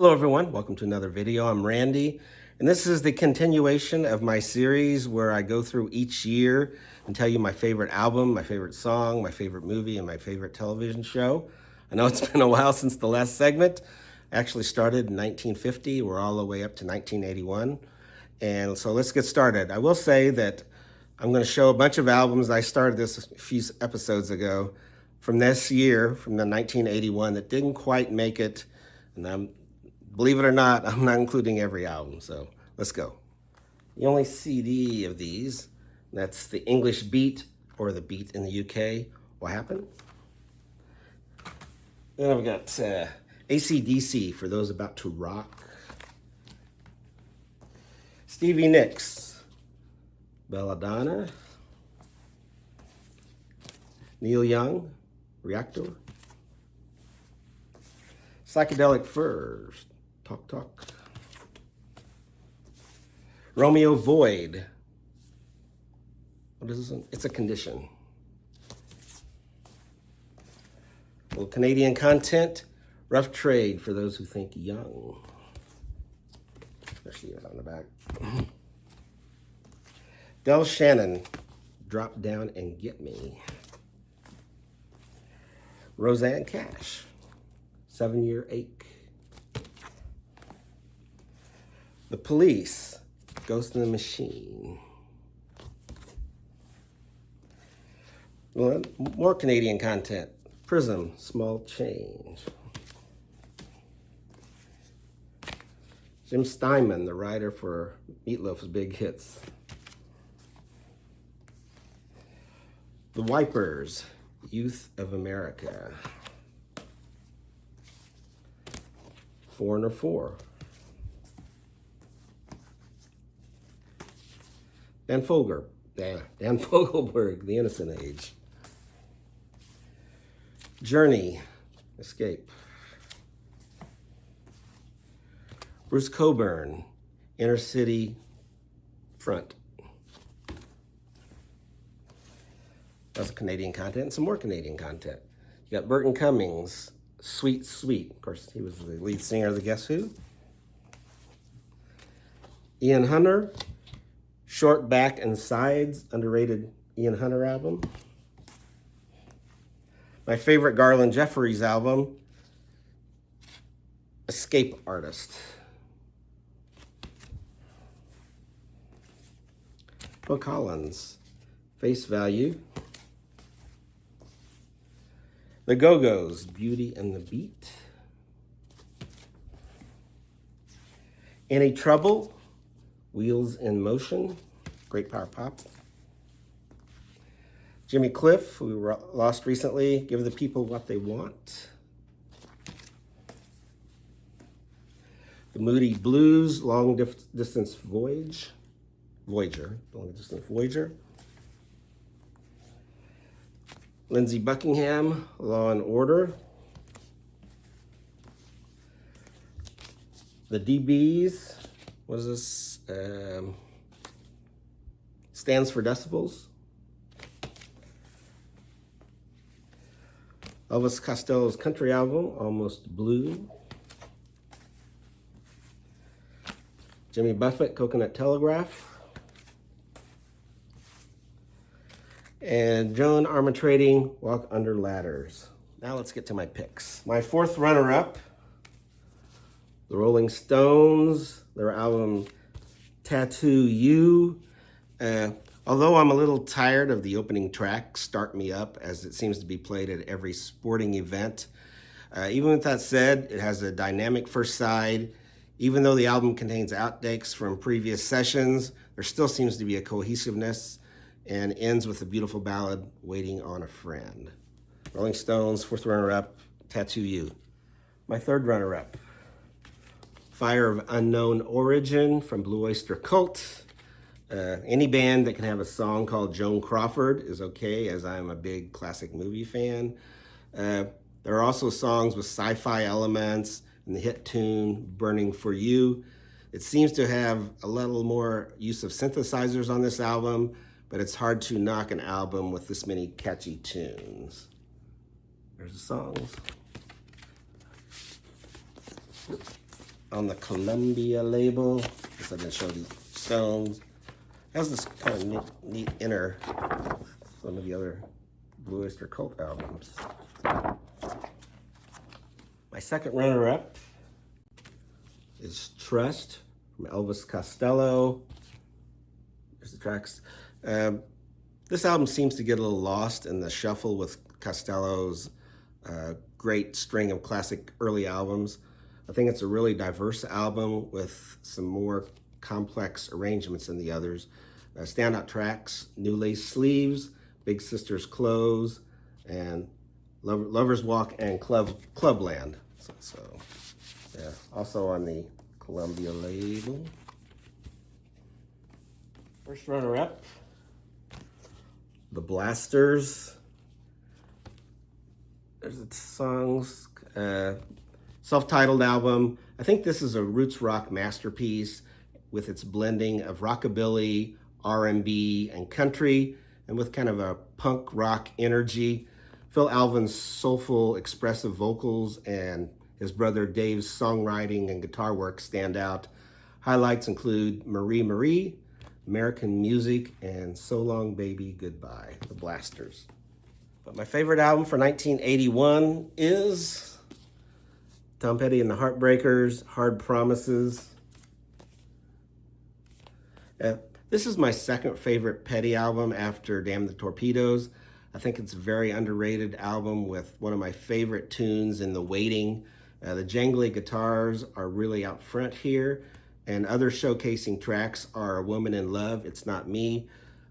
Hello everyone, welcome to another video. I'm Randy, and this is the continuation of my series where I go through each year and tell you my favorite album, my favorite song, my favorite movie, and my favorite television show. I know it's been a while since the last segment. I actually started in 1950. We're all the way up to 1981. And so let's get started. I will say that I'm going to show a bunch of albums. I started this a few episodes ago from this year, from the 1981, that didn't quite make it. And believe it or not, I'm not including every album, so let's go. The only CD of these, that's the English Beat, or the Beat in the UK, What Happened? Then I've got AC/DC, for those about to rock. Stevie Nicks, Belladonna. Neil Young, Reactor. Psychedelic Furs, Talk Talk. Romeo Void. What is this one? It's a Condition. A little Canadian content. Rough Trade, for those who think young. There she is on the back. Del Shannon, Drop Down and Get Me. Rosanne Cash, 7-Year Ache. The Police, Ghost in the Machine. Well, more Canadian content. Prism, Small Change. Jim Steinman, the writer for Meatloaf's big hits. The Wipers, Youth of America. Foreigner 4. Dan Fogelberg, The Innocent Age. Journey, Escape. Bruce Cockburn, Inner City Front. That's Canadian content. Some more Canadian content. You got Burton Cummings, Sweet Sweet. Of course, he was the lead singer of the Guess Who. Ian Hunter, Short Back and Sides, underrated Ian Hunter album. My favorite Garland Jeffries album, Escape Artist. Phil Collins, Face Value. The Go-Go's, Beauty and the Beat. Any Trouble, Wheels in Motion, Great Power Pop. Jimmy Cliff, who we lost recently, Give the People What They Want. The Moody Blues, Long Distance Voyager, Long Distance Voyager. Lindsey Buckingham, Law and Order. The DBs, what is this? Stands for Decibels. Elvis Costello's country album, Almost Blue. Jimmy Buffett, Coconut Telegraph. And Joan Armatrading, Walk Under Ladders. Now let's get to my picks. My fourth runner-up, the Rolling Stones, their album Tattoo You. Although I'm a little tired of the opening track, Start Me Up, as it seems to be played at every sporting event. Even with that said, it has a dynamic first side. Even though the album contains outtakes from previous sessions, there still seems to be a cohesiveness, and ends with a beautiful ballad, Waiting on a Friend. Rolling Stones, fourth runner-up, Tattoo You. My third runner-up, Fire of Unknown Origin from Blue Oyster Cult. Any band that can have a song called Joan Crawford is okay, as I'm a big classic movie fan. There are also songs with sci-fi elements and the hit tune Burning for You. It seems to have a little more use of synthesizers on this album, but it's hard to knock an album with this many catchy tunes. There's the songs. on the Columbia label. Guess I didn't show these stones. It has this kind of neat inner, some of the other Blue Oyster Cult albums. My second runner-up is Trust from Elvis Costello. There's the tracks. This album seems to get a little lost in the shuffle with Costello's great string of classic early albums. I think it's a really diverse album with some more complex arrangements than the others. Standout tracks, New Lace Sleeves, Big Sister's Clothes, and Lover's Walk and Clubland. So yeah, also on the Columbia label. First runner-up, The Blasters. There's the songs, self-titled album. I think this is a roots rock masterpiece with its blending of rockabilly, R&B, and country, and with kind of a punk rock energy. Phil Alvin's soulful, expressive vocals and his brother Dave's songwriting and guitar work stand out. Highlights include Marie Marie, American Music, and So Long Baby Goodbye, The Blasters. But my favorite album for 1981 is Tom Petty and the Heartbreakers, Hard Promises. This is my second favorite Petty album after Damn the Torpedoes. I think it's a very underrated album with one of my favorite tunes in The Waiting. The jangly guitars are really out front here, and other showcasing tracks are A Woman in Love, It's Not Me,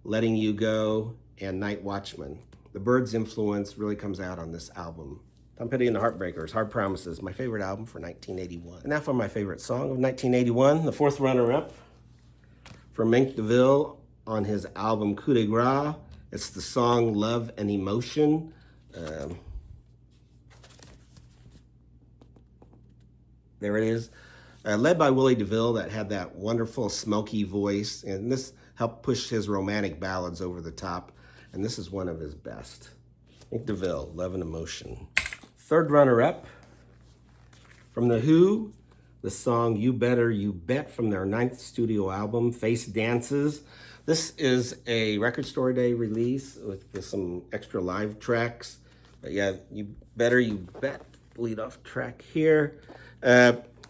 Letting You Go, and Night Watchman. The Byrds' influence really comes out on this album. Tom Petty and the Heartbreakers, Hard Promises, my favorite album for 1981. And now for my favorite song of 1981, the fourth runner-up from Mink DeVille on his album Coup de Grace. It's the song Love and Emotion. There it is. Led by Willie DeVille, that had that wonderful smoky voice, and this helped push his romantic ballads over the top, and this is one of his best. Mink DeVille, Love and Emotion. Third runner-up, from The Who, the song You Better You Bet from their 9th studio album, Face Dances. This is a Record Store Day release with some extra live tracks. But yeah, You Better You Bet, lead off track here.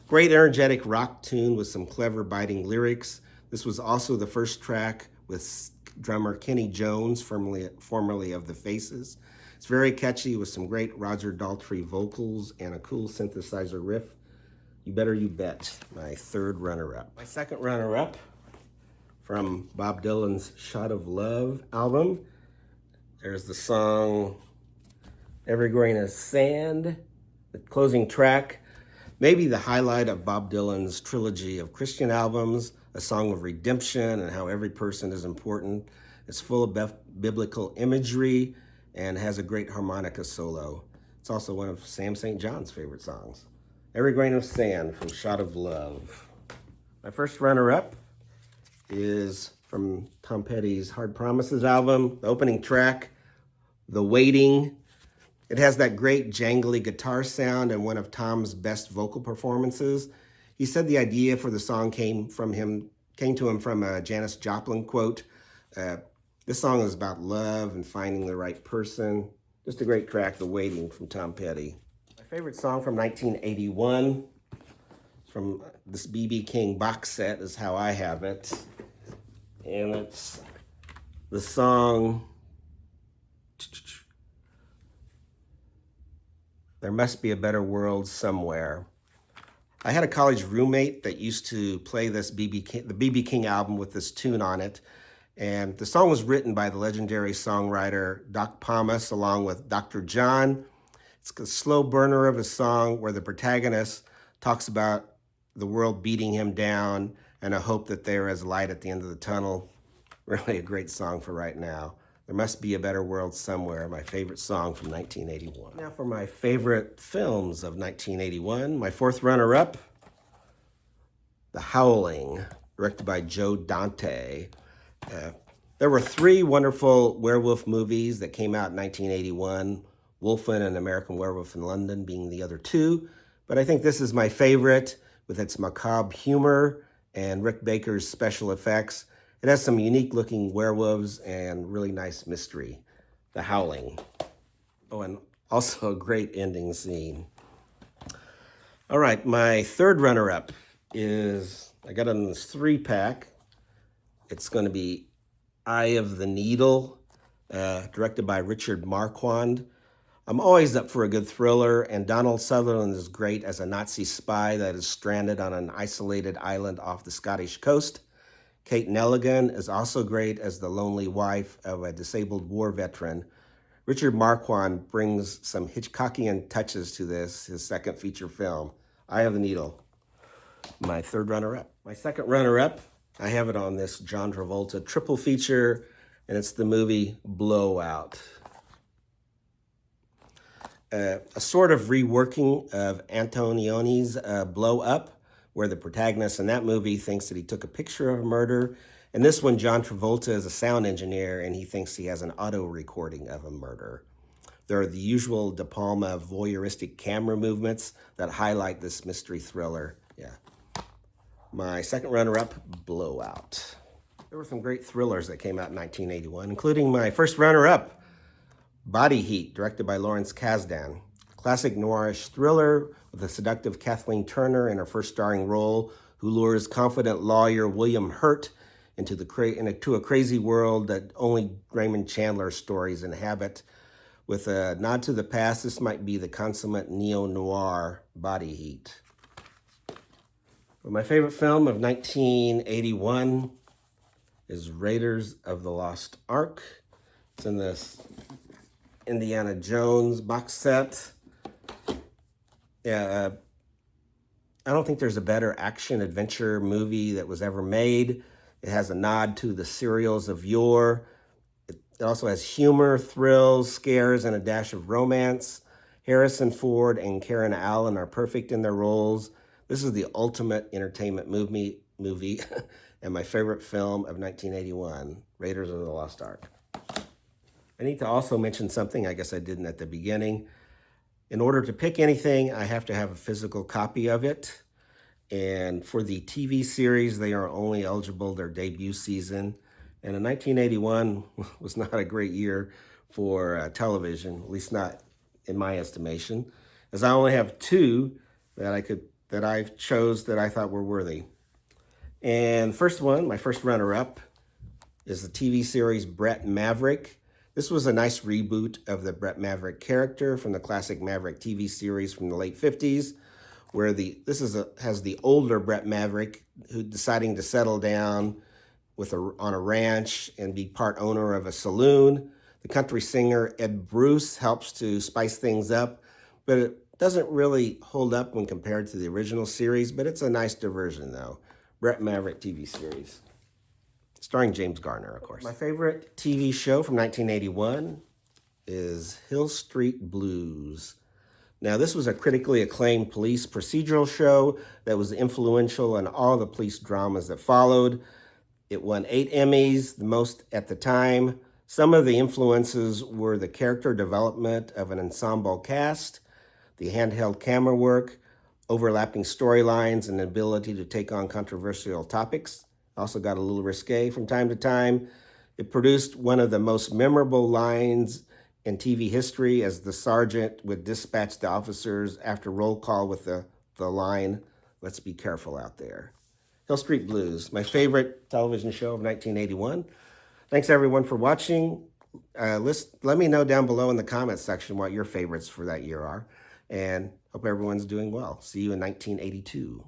Great energetic rock tune with some clever biting lyrics. This was also the first track with drummer Kenny Jones, formerly of The Faces. It's very catchy with some great Roger Daltrey vocals and a cool synthesizer riff. You Better You Bet, my third runner-up. My second runner-up from Bob Dylan's Shot of Love album. There's the song Every Grain of Sand, the closing track. Maybe the highlight of Bob Dylan's trilogy of Christian albums, a song of redemption and how every person is important. It's full of biblical imagery and has a great harmonica solo. It's also one of Sam St. John's favorite songs. Every Grain of Sand from Shot of Love. My first runner-up is from Tom Petty's Hard Promises album, the opening track, The Waiting. It has that great jangly guitar sound and one of Tom's best vocal performances. He said the idea for the song came to him from a Janis Joplin quote. This song is about love and finding the right person. Just a great track, The Waiting from Tom Petty. My favorite song from 1981, from this B.B. King box set is how I have it. And it's the song There Must Be a Better World Somewhere. I had a college roommate that used to play the B.B. King album with this tune on it. And the song was written by the legendary songwriter Doc Pomus along with Dr. John. It's a slow burner of a song where the protagonist talks about the world beating him down and a hope that there is light at the end of the tunnel. Really a great song for right now. There Must Be a Better World Somewhere, my favorite song from 1981. Now for my favorite films of 1981, my fourth runner-up, The Howling, directed by Joe Dante. There were 3 wonderful werewolf movies that came out in 1981, Wolfen and American Werewolf in London being the other 2, but I think this is my favorite. with its macabre humor and Rick Baker's special effects. It has some unique looking werewolves and really nice mystery. The Howling. Oh, and also a great ending scene. All right, my third runner-up is, I got it in this 3-pack. It's going to be Eye of the Needle, directed by Richard Marquand. I'm always up for a good thriller, and Donald Sutherland is great as a Nazi spy that is stranded on an isolated island off the Scottish coast. Kate Nelligan is also great as the lonely wife of a disabled war veteran. Richard Marquand brings some Hitchcockian touches to this, his second feature film, Eye of the Needle. My third runner-up. My second runner-up, I have it on this John Travolta triple feature, and it's the movie Blowout. A sort of reworking of Antonioni's Blow Up, where the protagonist in that movie thinks that he took a picture of a murder. In this one, John Travolta is a sound engineer, and he thinks he has an auto recording of a murder. There are the usual De Palma voyeuristic camera movements that highlight this mystery thriller. Yeah. My second runner-up, Blowout. There were some great thrillers that came out in 1981, including my first runner-up, Body Heat, directed by Lawrence Kasdan. Classic noirish thriller with the seductive Kathleen Turner in her first starring role, who lures confident lawyer William Hurt into a crazy world that only Raymond Chandler stories inhabit. With a nod to the past, this might be the consummate neo-noir Body Heat. But my favorite film of 1981 is Raiders of the Lost Ark. It's in this Indiana Jones box set. Yeah, I don't think there's a better action-adventure movie that was ever made. It has a nod to the serials of yore. It also has humor, thrills, scares, and a dash of romance. Harrison Ford and Karen Allen are perfect in their roles. This is the ultimate entertainment movie and my favorite film of 1981, Raiders of the Lost Ark. I need to also mention something I guess I didn't at the beginning. In order to pick anything, I have to have a physical copy of it. And for the TV series, they are only eligible their debut season. And in 1981 was not a great year for television, at least not in my estimation, as I only have 2 that I've chose that I thought were worthy. And first one, my first runner-up, is the TV series Bret Maverick. This was a nice reboot of the Bret Maverick character from the classic Maverick TV series from the late 50s, where has the older Bret Maverick who deciding to settle down on a ranch and be part owner of a saloon. The country singer Ed Bruce helps to spice things up, but it doesn't really hold up when compared to the original series, but it's a nice diversion though. Bret Maverick TV series. Starring James Garner, of course. My favorite TV show from 1981 is Hill Street Blues. Now, this was a critically acclaimed police procedural show that was influential in all the police dramas that followed. It won 8 Emmys, the most at the time. Some of the influences were the character development of an ensemble cast, the handheld camera work, overlapping storylines, and the ability to take on controversial topics. Also got a little risque from time to time. It produced one of the most memorable lines in TV history as the sergeant would dispatch the officers after roll call with the line, "Let's be careful out there." Hill Street Blues, my favorite television show of 1981. Thanks everyone for watching. Let me know down below in the comments section what your favorites for that year are. And hope everyone's doing well. See you in 1982.